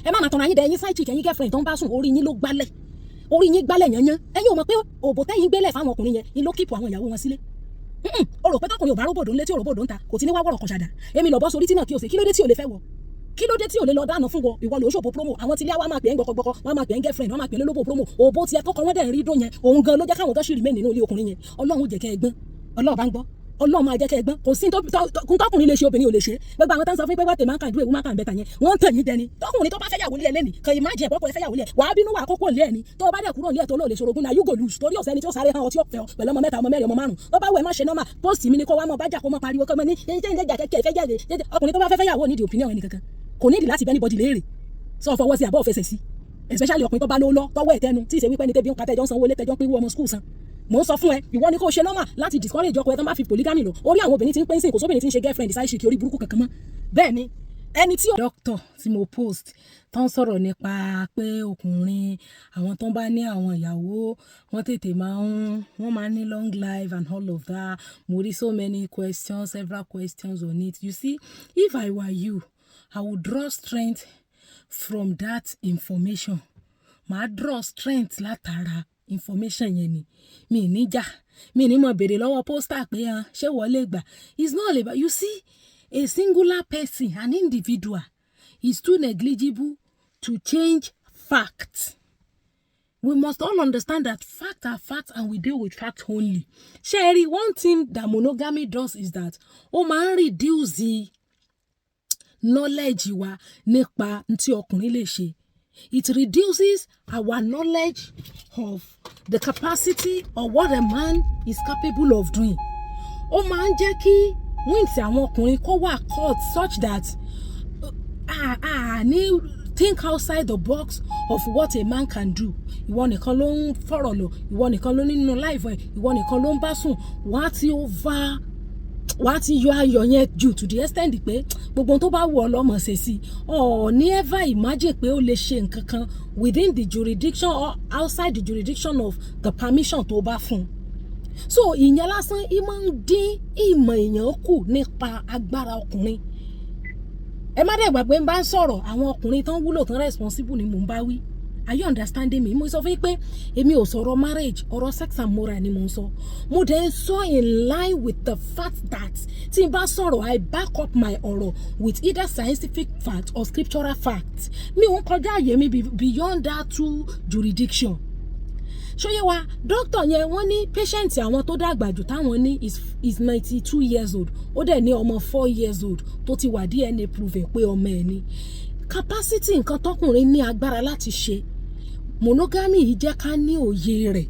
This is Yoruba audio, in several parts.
ẹ má máa tanra yín dẹ ẹ̀yin side chick ẹ̀yin girlfriend tó ń bá sùn orí yín yanyan ẹ̀yin ò mọ̀ pé òbò tẹ́yin gbélé fáwọn ọkùnrin yẹn ni ló kíìpù àwọn ìyàwó wọn sílé o rò pé tọkùnrin ò bá róbòdó ńlé tí ò róbòdó ń ta kò ti ní wá wọ̀rọ̀ kan ṣàdá èmi lọ bọ́ sórí tí náà kí o ṣe kí ló dé tí ò lè fẹ́ wọ kí ló dé tí ò lè lọ dáná fún wọ ìwọ ló ṣòfò promo àwọn tí ilé wa máa pè é gbọkọgbọkọ wọn máa pè é girlfriend wọn máa pè é lólobò promo òbó tiẹ̀ tọkọ wọn dẹ̀ ń rí dún yẹn òun gan ló jẹ́ káwọn gan ṣì remain nínú ilé ọkùnrin yẹn Ọlọ́run jẹ́ kẹ́ ẹ gbọ́n Ọlọ́run bá ń gbọ́ Ọlọ́run máa jẹ́ kẹ́ ẹ gbọ́n kò sí tọkùnrin lè ṣe obìnrin ò lè ṣe gbogbo àwọn tó ń sọ fún pé wọ́n tẹ̀ máa ń kàn dúró ewu máa kàn bẹ́tà yẹn wọ́n ń tàn yín jẹni tọkùnrin tó bá fẹ́ yàwó lé ẹ lẹ́nìí kàn yín má jẹ́ ìbọ́kọ̀ ẹ fẹ́ yàwó lé ẹ wàá bínú wà àkókò lé ẹ ní tó bá dẹ̀ kúrò lé ẹ tó lóò lè ṣorogún náà you go lose torí ọ̀sẹ́ni tí ó sáré hàn ọtí ọ̀fẹ́ ọ pẹ̀lú ọmọ mẹ́ta ọmọ mẹ́rin ọmọ márùn tó bá wù ẹ má ṣe nọ́mà póòsì mi ni kó wá mọ bájà kó mọ pariwo kó mọ ní ọkùnrin tó bá fẹ́ yàwó nídìí opinion ẹnì kankan kò nídìí láti bẹ́ẹ̀ bọ́dì léèrè sọ fọwọ́ sí àbọ̀ fẹsẹ̀ sí especially ọkùnrin tó bá lówó lọ tọwọ́ ẹ̀ tẹnu tí ì ṣe wípé ní tẹ́bí ń patẹ́jọ́ ń sanwó lé tẹ́jọ́ pín wọ́ ọmọ skul san mò ń sọ fún ẹ ìwọ ni kò ṣe normal láti discourage ọkọ ẹ tán bá fi polygamy lọ orí àwọn obìnrin tí ń pín sí kò sóbìnrin tí ń ṣe girlfriend side chick orí burúkú kankan mọ́ bẹ́ẹ̀ ni ẹni tí doctor tí mo post tó ń sọ̀rọ̀ nípa pé ọkùnrin àwọn tó ń bá ní àwọn ìyàwó wọ́n tètè wọ́n máa ní long life and all of that mo rí so many questions several questions on it you see if I were you I would draw strength from that information màá draw strength látara information yẹn ni mi níjà mi ní mo béèrè lọ́wọ́ pósítà pé ṣé wọlé gbà it's not about you see a singular person an individual is too negligible to change facts. We must all understand that facts are facts and we deal with facts only. Sherry, one thing that monogamy does is that ó máa ń reduce the knowledge wa nípa ntí ọkùnrin lè ṣe. It reduces our knowledge of the capacity of what a man is capable of doing. Ó máa ń jẹ́ kí wings àwọn ọkùnrin kó wà cut such that ní think outside the box of what a man can do. Ìwọ nìkan ló ń fọ̀rọ̀ lọ, ìwọ nìkan ló nínú life ẹ̀, ìwọ nìkan ló ń bá sùn, wàá ti yọ ayọ̀ yẹn jù to the extent pé gbogbo tó bá wù ọ́ lọ́mọ ṣe sí ní ever imagine pé ó lè ṣe nǹkan kan within the jurisdiction or outside the jurisdiction of the permission tó bá fún. So ìyẹn lásán máa ń dín ìmọ̀ èèyàn kù nípa agbára ọkùnrin. Ẹ má dẹ̀ gbàgbé ń bá ń sọ̀rọ̀ àwọn ọkùnrin tán wúlò tán responsible ni mò ń bá wí. Are you understanding me? Mo sọ fún yín pé èmi ò sọ̀rọ̀ marriage, ọ̀rọ̀ sex and moral ni mo ń sọ. Mo dẹ̀ ń sọ in line with the fact that tí n bá sọ̀rọ̀ I back up my ọ̀rọ̀ with either scientific fact or scriptural fact. Mi ò ń kọjá àyè mi beyond that two jurisdiction. Ṣóyè wa doctor yẹn wọ́n ní patient àwọn tó dàgbà jù táwọn ní is 92 years old ó dẹ̀ ní ọmọ 4 years old tó ti wà DNA prove pé ọmọ ẹ̀ ní capacity nǹkan tọkùnrin ní agbára láti ṣe monogamy yìí jẹ́ ká ní òye rẹ̀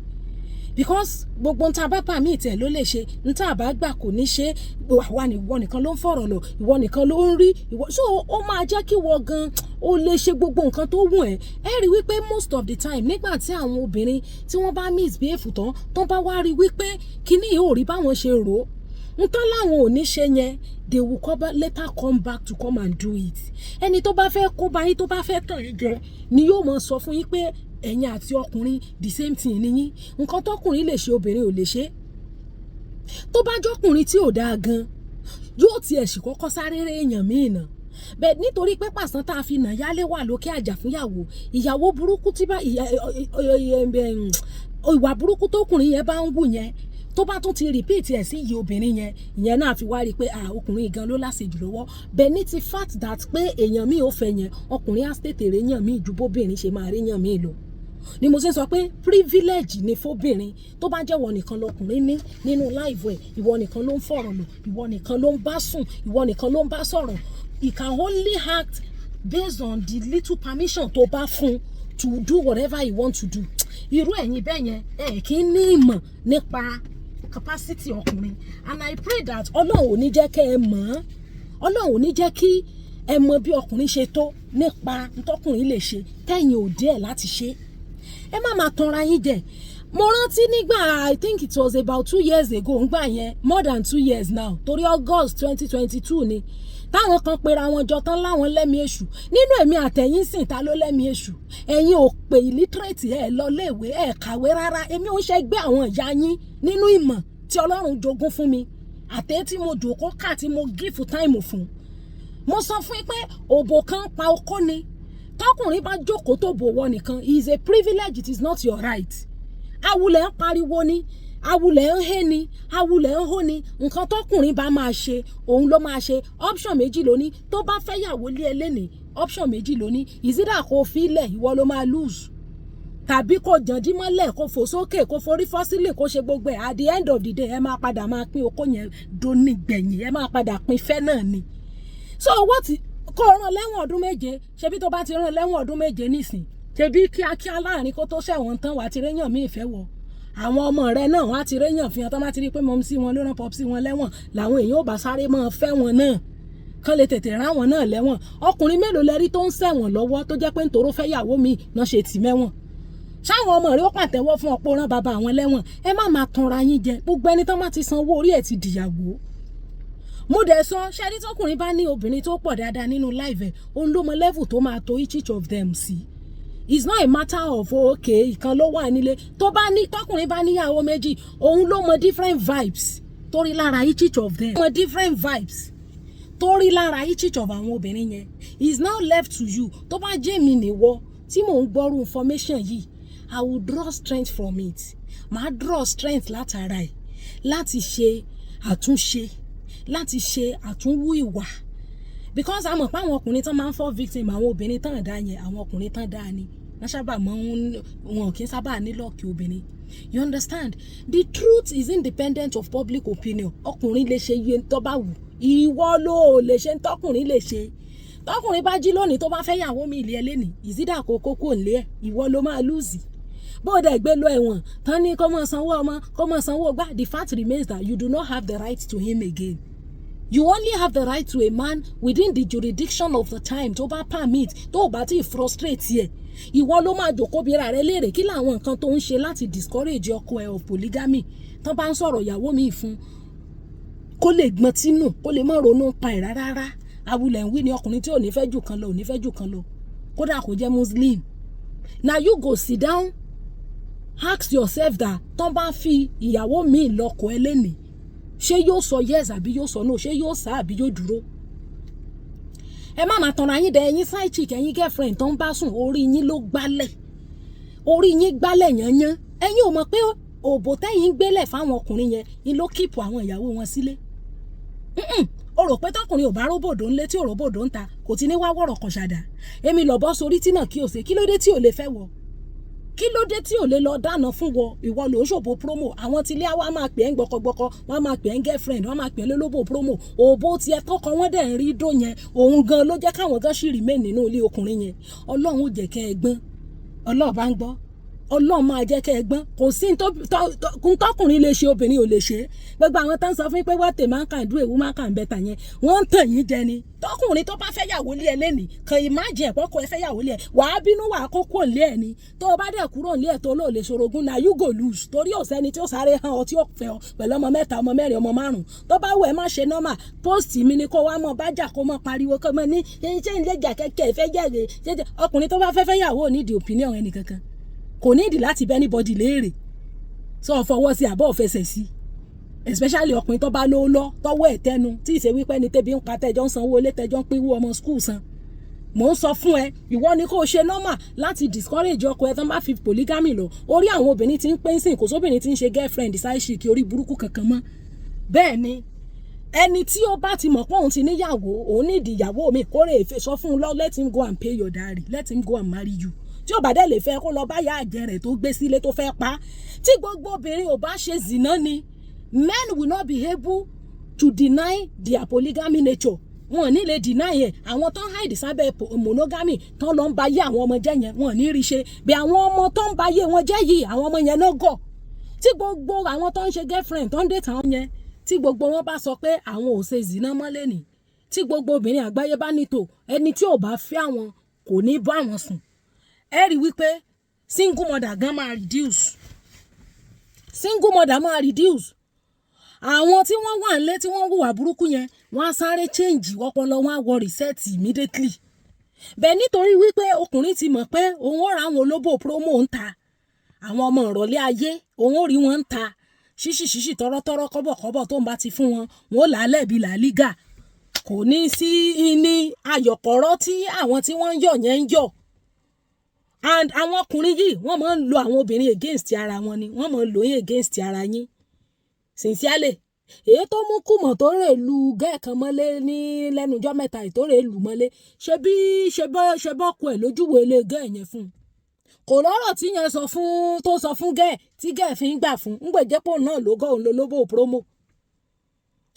because gbogbo nta bá pa mí tẹ̀ ló lè ṣe nta bá gbà kò ní ṣe ìwọ nìkan ló ń fọ̀rọ̀ lọ ìwọ nìkan ló ń rí so ó máa jẹ́ kí wọ́n gan ó lè ṣe gbogbo nǹkan tó wù ẹ́ rí wípé most of the time nígbà tí àwọn obìnrin tí wọ́n bá misbehave tán bá wá rí wípé kíní yìí ò rí báwọn ṣe rò ó nǹkan láwọn ò ní ṣe yẹn they will later come back to come and do it ẹni tó bá fẹ́ kó bá yín tó bá fẹ́ tàn yín jẹ ni yóò máa sọ fún yín pé ẹ̀yin àti ọkùnrin the same thing ni yín nǹkan tọkùnrin lè ṣe obìnrin ò lè ṣe tó bá jọkùnrin tí ò dáa gan yóò tiẹ̀ sì kọ́kọ́ sáré rẹ̀ èèyàn míì náà bẹ́ẹ̀ nítorí pé pàṣán tá a fi nà yálé wà lókè àjà fún ìyàwó burúkú tí bá ìwà burúkú tókùnrin yẹn bá ń wù yẹn tó bá tún ti repeat ẹ̀ sí iye obìnrin yẹn ìyẹn náà fi wá rí i pé ọkùnrin gan ló láṣejù lọ́wọ́ bẹ́ẹ̀ ní ti fact that pé èèyàn míì ò fẹ́ yẹn ọkùnrin á tètè rè yàn míì ju bóbìnrin ṣe máa rí yàn míì lọ ni mo ṣe sọ pé privilege ni fóbìnrin tó bá jẹ́ ìwọ nìkan lọkùnrin ní nínú life ẹ̀ ìwọ nìkan ló ń fọ̀rọ̀ lọ ìwọ nìkan ló ń bá sùn ìwọ nìkan ló ń bá sọ̀rọ̀ he can only act based on the little permission tó bá fún to do whatever he want to do irú ẹ̀yin bẹ́ẹ̀ yẹn kì í ní ìmọ̀ nípa capacity ọkùnrin and I pray that Ọlọ́run ò ní jẹ́ kẹ́ ẹ mọ̀ Ọlọ́run ò ní jẹ́ kí ẹ mọ̀ bí ọkùnrin ṣe tó nípa ntọ́kùnrin lè ṣe tẹ̀yìn ò díẹ̀ láti ṣe ẹ má máa tanra yín jẹ mo rántí nígbà I think it was about 2 years ago ngbà yẹn more than 2 years now torí August 2022 ni táwọn kan pera wọn jọ tán láwọn lẹ́mìí èṣù nínú èmi àtẹ̀yìn sìn ta ló lẹ́mìí èṣù ẹ̀yin ò pé illiterate ẹ̀ lọ léèwé ẹ̀ kàwé rárá èmi ò ń ṣe gbé àwọn ìyá yín nínú ìmọ̀ tí Ọlọ́run jogún fún mi àtẹ́ tí mo jòkó ká tí mo give time fún mo sọ fún yín pé òbò kan pa okó ni tọkùnrin bá jókòó tó bòwọ nìkan is a privilege, it is not your right. Awulẹ̀ ń pariwo ni, awulẹ̀ ń hé ni, awulẹ̀ ń hó ni, nǹkan tọkùnrin bá máa ṣe òun ló máa ṣe. Option méjì lóní, tó bá fẹ́ yàwó lé ẹlẹ́ni option méjì lóní, ìsídà kò fi ilẹ̀ ìwọ ló máa lose, tàbí kò jàndí mọ́lẹ̀ kò fò sókè kò forí fọ́sílẹ̀ kò ṣe gbogbo ẹ̀. At the end of the day ẹ máa padà máa pín okó yẹn dóní gbẹ̀yìn, ẹ máa padà pín fẹ́ náà ni. So what kó rán lẹ́wọ̀n ọdún méje, ṣebí tó bá ti rán lẹ́wọ̀n ọdún méje nísìn, ṣebí kíákíá láàrin kó tó ṣẹ̀wọ̀n tán wà á ti réyàn mí ìfẹ́ wọ. Àwọn ọmọ rẹ náà wọ́n á ti réyàn fi hàn tán bá ti rí pé mọ́mí sí wọn ló rán pọ́pì sí wọn lẹ́wọ̀n, làwọn èèyàn ò bá sáré máa fẹ́ wọn náà kán lè tètè rán wọn náà lẹ́wọ̀n. Ọkùnrin mélòó lẹ́rí tó ń ṣẹ̀wọ̀n lọ́wọ́ tó jẹ́ pé nítoró fẹ́ yàwó mi náà ṣe tì mẹ́wọ̀n. Ṣáwọn ọmọ rẹ ó pàtẹ́wọ́ fún ọ̀pọ̀ rán bàbá àwọn lẹ́wọ̀n. Ẹ má máa tanra yín jẹ, gbogbo ẹni tán bá ti san owó orí ẹ̀ ti dìyàwó. Mo dẹ̀ sọ ṣẹ́rí tọkùnrin bá ní obìnrin tó pọ̀ dáadáa nínú live ẹ̀, òun ló mọ level tó máa to each of them sí. It's not a matter of okay ìkan ló wà nílé. Tó bá ní tọkùnrin bá níyàwó méjì, òun ló mọ different vibes torí lára each of them. Mọ different vibes torí lára each of àwọn obìnrin yẹn. It's now left to you. Tó bá jẹ́ mi nìwọ tí mò ń gbọ́rú information yìí, I will draw strength from it. Màá draw strength látara ẹ̀ láti ṣe àtúnṣe, láti ṣe àtúnwú ìwà. Because a mọ̀ pé àwọn ọkùnrin tán máa ń fall victim àwọn obìnrin tán dá yẹn, àwọn ọkùnrin tán dá ni wọ́n sábà máa ń, wọn kì í sábà ní lọ́ọ̀kì obìnrin. You understand? The truth is independent of public opinion. Ọkùnrin lè ṣe iye tó bá wù, ìwọ ló lè ṣe tọkùnrin lè ṣe. Tọkùnrin bá jí lónìí tó bá fẹ́ yàwó mi ilé ẹlẹ́ni, ìsídà kókó kò lé ẹ̀, ìwọ ló máa lose. Bó dẹ̀ gbé lọ ẹ̀wọ̀n tán ní kó máa sanwó ọmọ kó máa sanwó gbá, the fact remains that you do not have the right to him again. You only have the right to a man within the jurisdiction of the time tó bá permit, tó bá ti frustrate yẹ. Ìwọ ló máa jòkó bíra rẹ léèrè kí làwọn nǹkan tó ń ṣe láti discourage ọkọ ẹ of polygamy. Tán bá ń sọ̀rọ̀ ìyàwó mi fún kó lè gbọ́n tínú, kó lè má ronú pa ẹ̀ rárá. Awulẹ̀ ń wí ni ọkùnrin tí ò ní fẹ́ jù kan lọ, ò ní fẹ́ jù kan lọ. Kódà kò jẹ́ Muslim. Now you go sit down, ask yourself that tán bá fi ìyàwó mi lọ́kọ ẹ lẹ́nìí, ṣé yóò sọ yes àbí yóò sọ no, ṣé yóò sá àbí yóò dúró. Ẹ má máa tanra yín dẹ ẹ̀yin side chick ẹ̀yin girlfriend tó ń bá sùn, orí yín ló gbálẹ̀, orí yín gbálẹ̀ yányán. Ẹ̀yin ò mọ̀ pé òbò tẹ́yìn gbélẹ̀ fáwọn ọkùnrin yẹn ni ló kíìpù àwọn ìyàwó wọn sílé. O rò pé tọkùnrin ò bá róbòdó ńlé tí ò róbòdó ń ta kò ti ní wá wọ̀rọ̀ kan ṣàdá. Èmi lọ́bọ́ sórí tí náà kí o ṣe, kí ló dé tí ò lè fẹ́ wọ, kí ló dé tí ò lè lọ dáná fún wọ. Ìwọ ló ń ṣòbò promo, àwọn tí ilé wa máa pè é ń gbọkọgbọkọ, wọ́n máa pè é ń girlfriend, wọ́n máa pè é lólóbò promo. Òbó tiẹ̀ tọkọ wọn dẹ̀ ń rí dó yẹn, òun gan ló jẹ́ káwọn gan ṣì remain nínú ilé ọkùnrin yẹn. Ọlọ́run ò jẹ́ kẹ́ ẹ gbọ́n, Ọlọ́run bá ń gbọ́, Ọlọ́run máa jẹ́ kẹ́ ẹ gbọ́n. Kò sí tọkùnrin lè ṣe obìnrin ò lè ṣe. Gbogbo àwọn tán sọ fún pé what a man can do a woman can better yẹn, wọ́n ń tàn yín jẹ ni. Tọkùnrin tó bá fẹ́ yàwó lé ẹ lẹ́nìí kan imagine ẹ̀pọ̀ ẹ fẹ́ yàwó lé ẹ, wàá bínú wàá kókó lé ẹ ni. Tó o bá dẹ̀ kúrò lé ẹ tó lò lè ṣorogún na you go lose, torí ọ̀sẹ́ni tí ó sáré hàn ọ tí ó fẹ́ ọ pẹ̀lú ọmọ mẹ́ta ọmọ mẹ́rin ọmọ márùn-ún. Tó bá wù ẹ má ṣe normal post mi ni kó wá mọ bájà kó mọ pariwo kó mọ ní ṣé ń lè jà kẹ́kẹ́ ìfẹ́ jẹ́rè. Ọkùnrin tó bá fẹ́ yàwó ní the opinion ẹnì kankan, kò ní ìdí láti bẹ́ anybody léèrè. Sọ fọwọ́ sí àbọ̀ fẹsẹ̀ sí, especially ọkùnrin tó bá lówó lọ tọwọ́ ẹ̀ tẹnu tí ìṣe wípé ní tẹ́bi ń pa tẹ́jọ́ ń sanwó ilé tẹ́jọ́ ń pínwó ọmọ school san. Mò ń sọ fún ẹ, ìwọ ni kó ṣe normal láti discourage ọkọ ẹ tán bá fi polygamy lọ. Orí àwọn obìnrin tí ń pín sìn, kò sóbìnrin tí ń ṣe girlfriend side chick orí burúkú kankan mọ́. Bẹ́ẹ̀ ni ẹni tí ó bá ti mọ̀ pé òun ti níyàwó, òun ní ìdíyàwó mi, kórè èfè sọ fún un lọ, let him go and pay your dowry, let him go and marry you. Tí ó bá dẹ̀ lè fẹ́ kó lọ bá yá àjẹ́ rẹ̀ tó gbé sílé tó fẹ́ pa. Tí gbogbo obìnrin ò bá ṣe zìnà ni, men will not be able to deny their polygamy nature. Wọn ní lè deny ẹ̀. Àwọn tó ń hide sábẹ́ monogamy tó lọ ń ba yé àwọn ọmọ jẹ́ yẹn, wọn ní rí ṣe. Bí àwọn ọmọ tó ń ba yé wọn jẹ́ yìí, àwọn ọmọ yẹn náà gọ̀. Tí gbogbo àwọn tó ń ṣe girlfriend tó ń date àwọn yẹn, tí gbogbo wọn bá sọ pé àwọn ò ṣe zìnà mọ́ lẹ́nìí, tí gbogbo obìnrin àgbáyé bá nítò ẹni tí ò bá fẹ́ àwọn kò ní bá àwọn sùn, ẹ rí wípé single mother gan máa reduce, single mother máa reduce. Àwọn tí wọ́n wà nílé tí wọ́n hùwà burúkú yẹn, wọ́n á sáré change ọpọlọ, wọ́n á wọ reset immediately. Bẹ́ẹ̀ nítorí wípé ọkùnrin ti mọ̀ pé òun ó ra àwọn olóbò promo ń ta, àwọn ọmọ ìrọ̀lẹ́ ayé òun ó rí wọn ń ta ṣíṣì tọ́rọ́tọ́rọ́ kọ́bọ̀kọ́bọ̀ tó ń bá ti fún wọn, wọn ó làálẹ̀ bí làálígà. Kò ní sí ní ayọ̀pọ̀rọ̀ tí àwọn tí wọ́n ń yọ̀ yẹn ń yọ̀. and àwọn ọkùnrin yìí wọ́n máa ń lo àwọn obìnrin against ara wọn ni wọ́n máa ń lo yín against ara yín sincerely èyí tó mú kùmọ̀ tó rè lu gẹ́ẹ̀kan mọ́lé ní lẹ́nujọ́ mẹ́ta tó rè lù mọ́lé ṣe bọ́ kú ẹ̀ lójúwèé ilé gẹ́ẹ̀ yẹn fún un kò lọ́rọ̀ tí yẹn sọ fún gẹ́ẹ̀ tí gẹ́ẹ̀ fi ń gbà fún ń gbèjẹ́pọ̀ náà lógọ́ òun lólóbó promo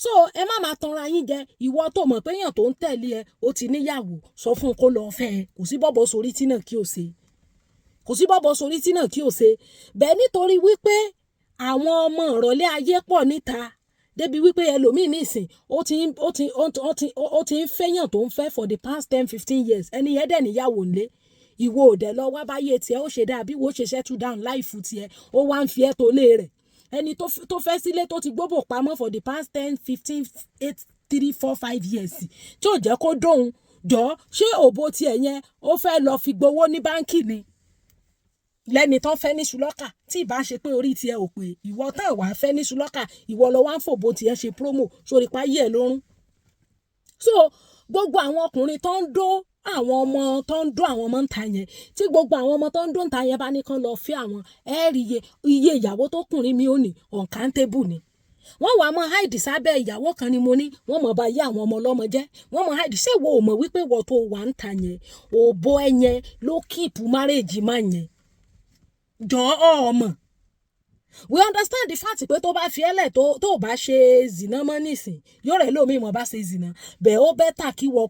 so ẹ má máa tanra yín jẹ ìwọ tó mọ̀ pé èèyàn tó ń tẹ̀lé ẹ ó ti níyàwó sọ fún un kó lọ fẹ́ ẹ kò sí bọ́bọ̀ sórí tí náà kí o ṣe bẹ́ẹ̀ nítorí wípé àwọn ọmọ ìrọ̀lẹ́ ayé pọ̀ níta débi wípé ẹlòmíì nísìn ó ti ń fẹ́yàn tó ń fẹ́ for the past 10-15 years ẹni yẹn dẹ̀ níyàwó ńlé ìwọ òdẹ lọ wá báyé tiẹ̀ ó ṣe dàbí wo ṣe settle down láìfù tiẹ̀ ó wá ń fi ẹ́ tó lé rẹ̀ ẹni tó fẹ́ sílé tó ti gbóbò pamọ́ for the past 10-15 8 3 4 5 years tí ò jẹ́ kó dóhun jọ ṣé òbó tiẹ̀ yẹn ó fẹ́ lọ fi gbowó ní báńkì ni lẹ́ni tán fẹ́ ní ṣùlọ́kà tí ìbá ṣe pé orí tiẹ̀ ò pé ìwọ tán wàá fẹ́ ní ṣùlọ́kà ìwọ lọ wá ń fòbó tiẹ̀ ṣe promo sórí páyé ẹ̀ lórún so gbogbo àwọn ọkùnrin tó ń dó àwọn ọmọ tó ń dó àwọn ọmọ ń ta yẹn tí gbogbo àwọn ọmọ tó ń dó ń ta yẹn bá ní kán lọ fẹ́ àwọn ẹ̀rí iye ìyàwó tó kùnrin mi ò ní uncountable ni wọ́n wàá mọ háìdì sábẹ́ ìyàwó kan ni mo ní wọ́n mọ̀ bá yé àwọn ọmọ ọlọ́mọ jẹ́ wọ́n mọ háìdì ṣé wo ò mọ̀ wípé wọ́n tó wà ń ta yẹn òbó ẹ yẹn ló kíìpù márèèjì má yẹn jọ ọmọ we understand the fact pé tó bá fi ẹlẹ̀ tó bá ṣe zìnà mọ́ nísìn yóò rẹ̀ lómi ìmọ̀ bá ṣe zìnà bẹ́ẹ̀ ó bẹ́tà kí wọ́n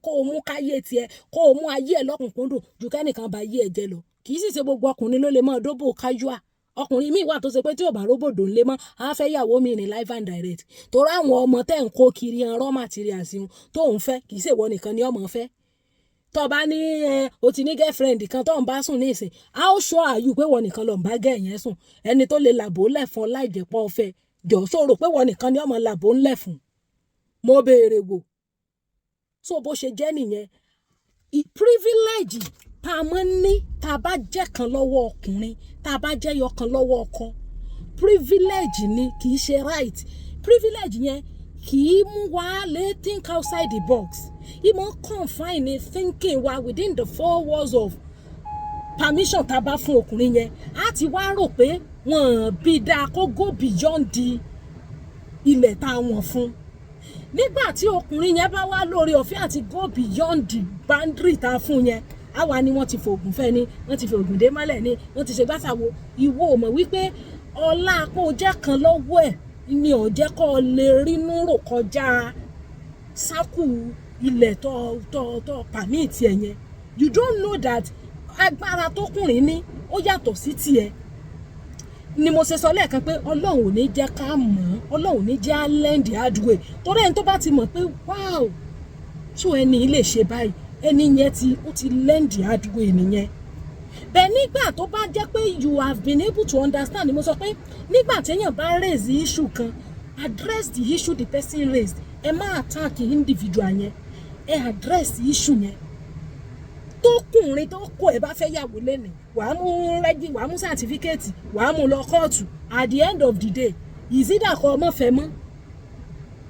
kó mú káyé tiẹ̀ kó mú ayé ẹ̀ lọ́kùnkúndùn ju kẹ́nìkan bá yé ẹ̀ jẹ́ lọ kì í sì ṣe gbogbo ọkùnrin ló lè mọ́ dóbò kájúà ọkùnrin míì wà tó ṣe pé tí ò bá róbòdò ńlé mọ́ á fẹ́ yàwó mi ní live and direct torí àwọn ọmọ tẹ́ ń kó kiri ẹran raw materials tó ń fẹ́ kì í ṣèwọ nìkan ni ọmọ fẹ́ tó bá ní o ti ní girlfriend kan tó ń bá sùn nísìn how sure are you pé wọ́n nìkan ló ń bá gẹ̀ yẹn sùn ẹni tó lè làbò lẹ̀ fún láì jẹ́ pọ́ fẹ́ jọ sọ̀rọ̀ pé wọ́n nìkan ni ọmọ làbò ńlẹ̀ fún mo béèrè wò so bó ṣe jẹ́ nìyẹn privilege tá a máa ń ní tá a bá jẹ́ kan lọ́wọ́ ọkùnrin tá a bá jẹ́ yọ kan lọ́wọ́ ọkọ privilege ni kì í ṣe right privilege yẹn kì í mú wa lè think outside the box ìmọ̀ confine thinking wa within the 4 walls of permission tá a bá fún ọkùnrin yẹn á ti wá rò pé wọ́n bí dáa kó go beyond the ilẹ̀ tá a wọ̀n fún nígbà tí ọkùnrin yẹn bá wá lórí ọ̀fẹ́ àti go beyond the boundary tá a fún yẹn àwa ni wọ́n ti fògùn fẹ́ ni wọ́n ti fògùn dé mọ́lẹ̀ ni wọ́n ti ṣe gbàtàwọ̀ ìwọ ò mọ̀ wípé ọlá kó jẹ́ kan lọ́wọ́ ẹ̀ ni ò jẹ́ kó lè rínú rò kọjá sákù ilẹ̀ tó pàmìtì ẹ̀ yẹn you don't know that agbára tókùnrin ní ó yàtọ̀ sí tiẹ̀ ni mo ṣe sọ lẹ́ẹ̀kan pé ọlọ́run ò ní jẹ́ ká mọ̀ ọlọ́run ò ní jẹ́ á lend hard way torí ẹni tó bá ti mọ̀ pé wow so ẹni lè ṣe báyìí ẹni yẹn ó ti lend hard way nìyẹn bẹ́ẹ̀ nígbà tó bá jẹ́ pé you have been able to understand ni mo sọ pé nígbà téèyàn bá raise issue kan address the issue the person raised ẹ má attack individual yẹn ẹ address issue yẹn tókùnrin tó kọ ẹ bá fẹ́ yàwó lẹ́nu wàá mú rẹ́gí wàá mú sàtífíkẹ́ẹ̀tì wàá mú lọ kóòtù at the end of the day ìsídà kọ ọmọ fẹ́ mọ́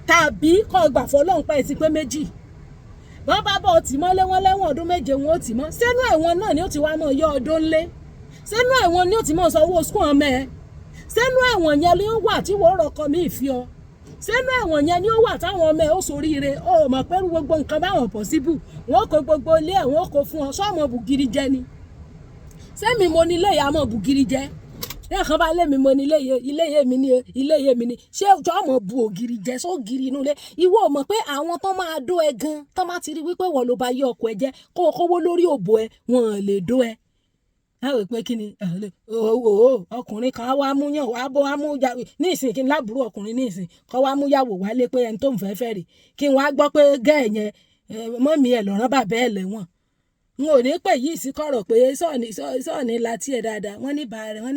tàbí kọ gbà fọlọ́run pa ẹ̀sìn pé méjì wọ́n bá bọ̀ tì mọ́ lẹ́wọ́n lẹ́wọ̀n ọdún méje wọn ó tì mọ́ sẹ́nu ẹ̀wọ̀n náà ni ó ti wá mọ́ yọ ọdún ńlé sẹ́nu ẹ̀wọ̀n ni ó ti mọ́ sanwó skul ọmọ ẹ̀ sẹ́nu ẹ̀wọ̀n yẹn ni ó wà tí wọ́n rọkọ mí fi ọ sẹ́nu ẹ̀wọ̀n yẹn ni ó wà táwọn ọmọ ẹ̀ ó soríire ó mọ̀ pé gbogbo nǹkan báwọn possible wọ́n kó gbogbo ilé ẹ̀ wọ́n kó fún ọ sọ́ọ̀mọ̀ bùgìrì jẹ ni sẹ́mi mo ní ilé ìyá mọ̀ bùgìrì jẹ ẹ̀ kan bá lé mi mo ní ilé ìyé mi ni ṣé ọmọ bu ògiri jẹ sógiri inú ilé ìwọ mọ̀ pé àwọn tó máa dó ẹ gan tó máa ti rí wípé wọ́n ló bá yí ọkọ ẹ jẹ kó o kówó lórí òbò ẹ wọ́n lè dó ẹ láwẹ̀ pé kí ni ọkùnrin kan wá mú yàn wá bọ́ wá mú yàwó ní ìsìn kí n lábúrò ọkùnrin ní ìsìn kọ́ wá mú yàwó wálé pé ẹni tó ń fẹ́ rè kí n wá gbọ́ pé gẹ́ẹ̀ yẹn mọ́mí ẹ̀ lọ́rán bàbá ẹ̀ lẹ́wọ̀n n ò ní pè yìí sí kọ̀rọ̀ pé sọ́ọ̀ni láti ẹ̀ dáadáa wọ́n ní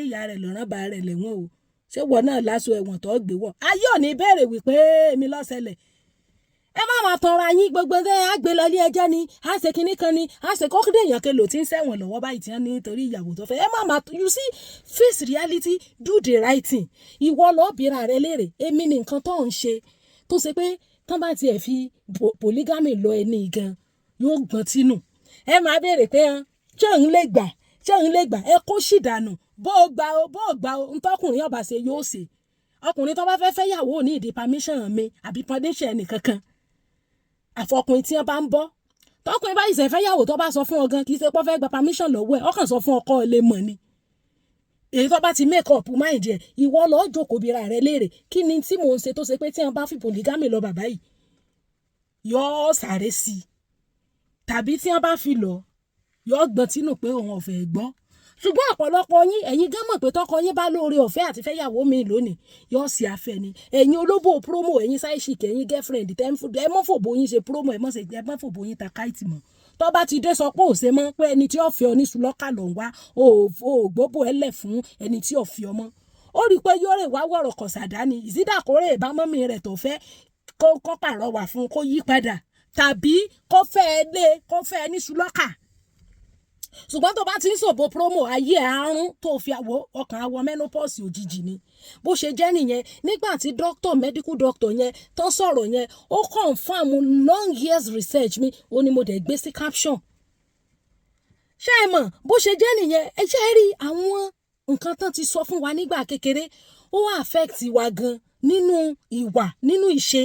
ìyá rẹ̀ lọ́rán bàbá rẹ̀ lẹ́wọ̀n o ṣé wọ́n náà láṣọ ẹ̀wọ̀n tó gbé wọ̀ ayé ò ní bẹ̀rẹ̀ wípé èmi lọ́sẹ̀lẹ̀ ẹ má máa tọrọ ayín gbogbo ẹ á gbé lọ ilé ẹjọ́ ni á ṣe kinní kan ni á ṣe kókìdé èèyàn kelo tí ń ṣẹ̀wọ̀n lọ́wọ́ báyìí tí wọ́n ní torí ìyàwó tó fẹ́ ẹ má máa you see face reality do the right thing ìwọ lọ́ọ́ bíra rẹ léèrè èmi ní nǹkan tó ń ṣe tó ṣe pé tán bá tiẹ̀ fi polygamy lọ ẹni gan yóò gbọ́n tínú ẹ máa béèrè pé ṣé ń lè gbà ẹ kó sì dànù bó o gbà o ntọ́kùnrin ọba ṣe yóò ṣe ọkùnrin tó bá fẹ́ yàwó ní ìdí permission mi àbí permission ẹnìkankan àfọkùnrin tí wọ́n bá ń bọ́ tọkùnrin bá ìṣẹ̀fẹ́ yàwó tó bá sọ fún ọ gan kì í ṣe pé ó fẹ́ gba permission lọ́wọ́ ẹ̀ ọkàn sọ fún ọkọ ilé mọ̀ ni èyí tó bá ti make up mind ẹ̀ ìwọ lọ́ọ́ jókòó bíra rẹ léèrè kí ni tí mò ń ṣe tó ṣe pé tí wọ́n bá fi polygamy lọ bàbá yìí yóò sáré sí i tàbí tí wọ́n bá fi lọ yóò gbọ́n tínú pé òun ọ̀fẹ́ gbọ́ ṣùgbọ́n ọ̀pọ̀lọpọ̀ yín ẹ̀yin gan mọ̀ pé tọkọ yín bá lóore ọ̀fẹ́ àti fẹ́yàwó mi lónìí yóò sì afẹ́ ni ẹ̀yin olóbò promo ẹ̀yin sáìsìk ẹ̀yin girlfriend ẹ mọ́ fòbò yín ṣe promo ẹ mọ́ fòbò yín ta káìtì mọ́ tó bá ti dé sọ pé òṣè mọ́ pé ẹni tí ó fi ọ ní sùlọ́kà ló ń wá ò gbóbò ẹ lẹ̀ fún ẹni tí ó fi ọ mọ́ ó rí i pé yóò rè wá wọ̀rọ̀ kọ̀sàdá ni ìsídàkórè ìbámọ́mí rẹ̀ tó fẹ́ kó pàrọwà fún kó yí padà tàbí kó fẹ́ ẹ ní sùlọ́kà ṣùgbọ́n tó bá ti ń ṣòbò promo ayé àárún tó fi ọkàn awọ menopause òjijì ni bó ṣe jẹ́ nìyẹn nígbà tí medical doctor yẹn tó sọ̀rọ̀ yẹn ó confirm long years research mi ó ní mo dẹ̀ gbé sí caption ṣé ẹ mọ̀ bó ṣe jẹ́ nìyẹn ẹ jẹ́ rí àwọn nǹkan tán ti sọ fún wa nígbà kékeré ó affect wa gan nínú ìwà nínú ìṣe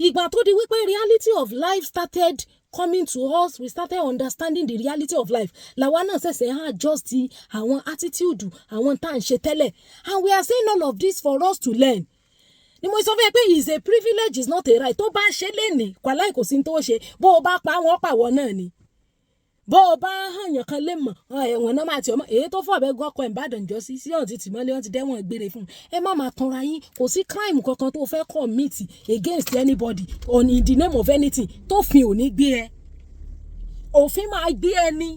ìgbà tó di wípé reality of life started coming to us, we started understanding the reality of life. Làwa náà ṣẹ̀ṣẹ̀ adjust àwọn attitude, àwọn tá à ń ṣe tẹ́lẹ̀. And we are saying all of this for us to learn. Ni mo sọ fún ẹ pé is a privilege is not a right. Tó bá ṣe lénìí, kwàláì kò sí tó ṣe. Bó o bá pa wọ́n pàwọ́ náà ni. Bó o bá hàyàn kan lè mọ̀, ẹ̀wọ̀n náà máa ti ọmọ. Èyí tó fọ́ ọ̀bẹ gọ́kọ̀ Ìbàdàn jọ sí ọ̀hún ti tìmọ́lé wọn ti dẹ́wọ̀n gbére fún un. Ẹ má máa tanra yín. Kò sí crime kankan tó fẹ́ commit against anybody on in the name of anything tó fi òní gbé ẹ. Òfin máa gbé ẹ ni.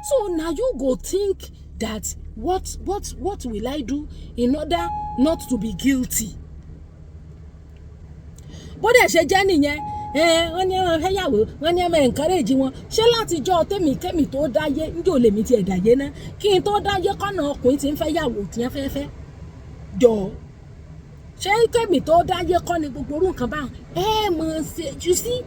So now you go think that what will I do in order not to be guilty? Bó dẹ̀ ṣe jẹ́ nìyẹn. Wọ́n ní ẹran fẹ́yàwó wọ́n ní ẹran encourage wọn ṣé láti jọ tèmi tó dáyé njó lèmi ti ẹ̀dàyé ná kí n tó dáyé kọ́nà ọkùnrin tí ń fẹ́yàwó tí wọ́n fẹ́ jọ ṣé tèmi tó dáyé kọ́ ni gbogbo orú nǹkan báwọn mọ̀ ṣe you see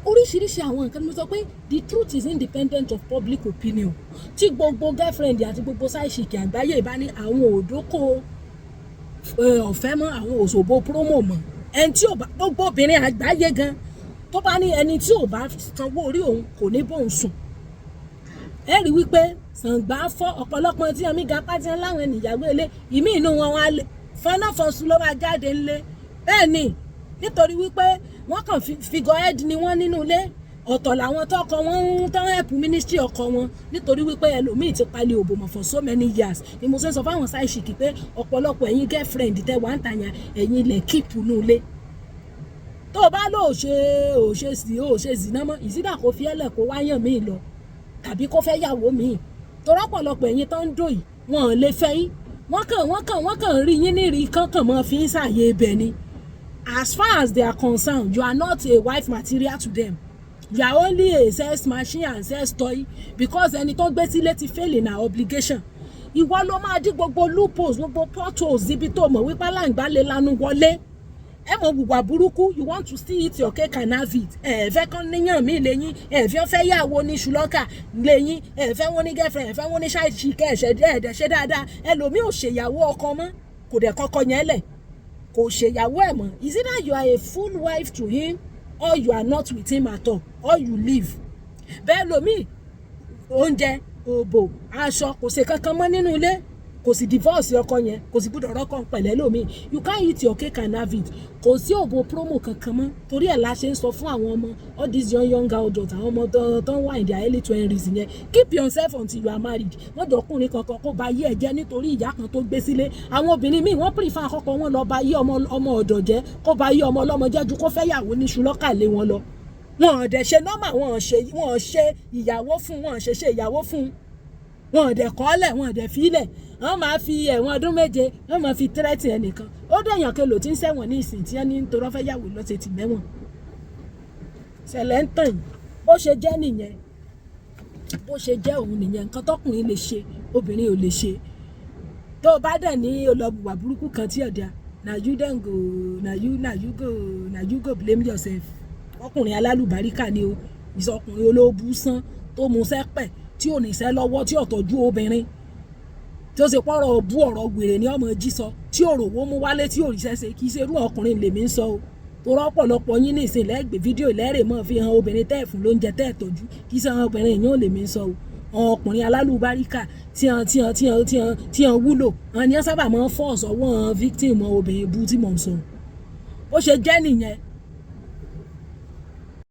oríṣiríṣi àwọn nǹkan mo sọ pé the truth is independent of public opinion tí gbogbo girlfriend àti gbogbo sáìsìkì àgbáyé ìbá ní àwọn òdókò ọ̀fẹ́ mọ́ àwọn òṣòbò promo mọ́ ẹni tí ò bá gbogbo obìnrin àgbáyé gan tó bá ní ẹni tí ò bá sanwó orí òun kò ní bóun sùn ẹ rí wípé sàǹgbà fọ́ ọ̀pọ̀lọpọ̀ tí ọmí ga pátí láwọn ènìyàwó ilé ìmí inú wọn wá fọnáfọsùn ló máa jáde ńlé bẹ́ẹ̀ ni nítorí wípé wọ́n kàn figure head ni wọ́n nínú ilé ọ̀tọ̀ làwọn tọkọ wọn ń tán help ministry ọkọ wọn nítorí wípé ẹlòmíì ti palẹ̀ òbòmọ̀ for so many years ni mo ṣe sọ fáwọn sáìsìkì pé ọ̀pọ̀lọpọ̀ ẹ̀yin girlfriend tẹ wà ń tàyàn ẹ̀yin ilẹ̀ keep nù ilé tó bá lò ṣe zìnà mọ́ ìsídà kó fi ẹlẹ̀ kó wáyàn míì lọ tàbí kó fẹ́ yàwó míì torí ọ̀pọ̀lọpọ̀ ẹ̀yin tó ń dò yìí wọn ò lè fẹ́ yín wọ́n kàn rí yín nírìí kankan mọ́ fi ń ṣàyè ibẹ̀ ni as far as they are concerned you are not a wife material to them you are only a sex machine and sex toy because ẹni tó gbé sílé ti fail in our obligation ìwọ ló máa dí gbogbo loopholes gbogbo portholes ibi tó mọ̀ wípé aláǹgbá lè lanu wọlé ẹ mọ̀ wùwà burúkú you want to still eat your cake and have it fẹ́ kán níyàn mí lẹ́yìn fẹ́ yàwó ní ṣùlọ́kà lẹ́yìn fẹ́ wọn ní girlfriend fẹ́ wọn ní ṣáìṣìkẹ́ ẹ̀dẹ̀ ṣe dáadáa ẹlòmíì ò ṣèyàwó ọkọ mọ́ kò dẹ̀ kọ́kọ́ yẹn lẹ̀ kò ṣèyàwó ẹ̀ mọ́ is it that you are a full wife to him or you are not with him at all or you leave bẹ́ẹ̀ lòmíì oúnjẹ òbò aṣọ kò ṣe kankan mọ́ nínú ilé kò sì divorce ọkọ yẹn kò sì gbọ́dọ̀ rọ́kọ̀ pẹ̀lẹ́ lómi you can't eat your cake and have it kò sí òbò promo kankan mọ́ torí ẹ̀ la ṣe ń sọ fún àwọn ọmọ all these young adults àwọn ọmọ tó ń wà in their early 20s yẹn keep yourself until you are married wọ́n jọ ọkùnrin kankan kó ba yé ẹ̀ jẹ́ nítorí ìyá kan tó gbé sílé àwọn obìnrin míì wọ́n prefer àkọ́kọ́ wọn lọ ba yé ọmọ ọ̀dọ̀ jẹ́ kó ba yé ọmọ ọlọ́mọ jẹ́ ju kó fẹ́ yàwó ní ṣùlọ́kà lé wọn lọ wọn ò dẹ̀ ṣe normal wọn ò ṣe ìyàwó fún wọn ò ṣe ìyàwó fún wọn ò dẹ̀ kọ́lẹ̀ wọn ò dẹ̀ fílẹ̀ wọ́n máa fi ẹ̀wọ̀n ọdún 7 wọ́n máa fi tírẹ́tì ẹnìkan ó dẹ̀yàn kelo tí ń ṣẹ̀wọ̀n ní ìsìn tí wọ́n ní nítorí wọ́n fẹ́ yàwó lọ́sẹ̀ tì mẹ́wọ̀n ṣẹlẹ̀ ń tàn yìí bó ṣe jẹ́ nìyẹn bó ṣe jẹ́ òun nìyẹn nǹkan tọkùnrin lè ṣe obìnrin ò lè ṣe tó o bá dẹ̀ ní olọ́bùwà burúkú kan tí ọ̀dà na you then go na you go blame yourself ọkùnrin alálùbáríkà ni o ìsọkùnrin olóòbù sán tó mú sẹ́pẹ̀ tí ò ní sẹ́ lọ́wọ́ tí ò tọ́jú obìnrin tí ó ṣe pọ́rọ̀ bú ọ̀rọ̀ gbèrè ní ọmọ jí sọ tí ò rówó mú wálé tí ò rí sẹ́sẹ́ kì í ṣe irú ọkùnrin lèmi ń sọ o torọ́ ọ̀pọ̀lọpọ̀ yín ní ìsìn lẹ́gbẹ̀ẹ́ fídíò ìlẹ́rìí mọ́ fi hàn obìnrin tẹ́ fún lóúnjẹ tẹ́ tọ́jú kì í ṣe àwọn obìnrin yìí ò lèmi ń sọ o ọkùnrin alálùbáríkà tí hàn wúlò àwọn ni wọ́n sábà máa ń fọ́ ọ̀sọ́wọ́ victim obìnrin bú tí mò ń sọ bó ṣe jẹ́ nìyẹn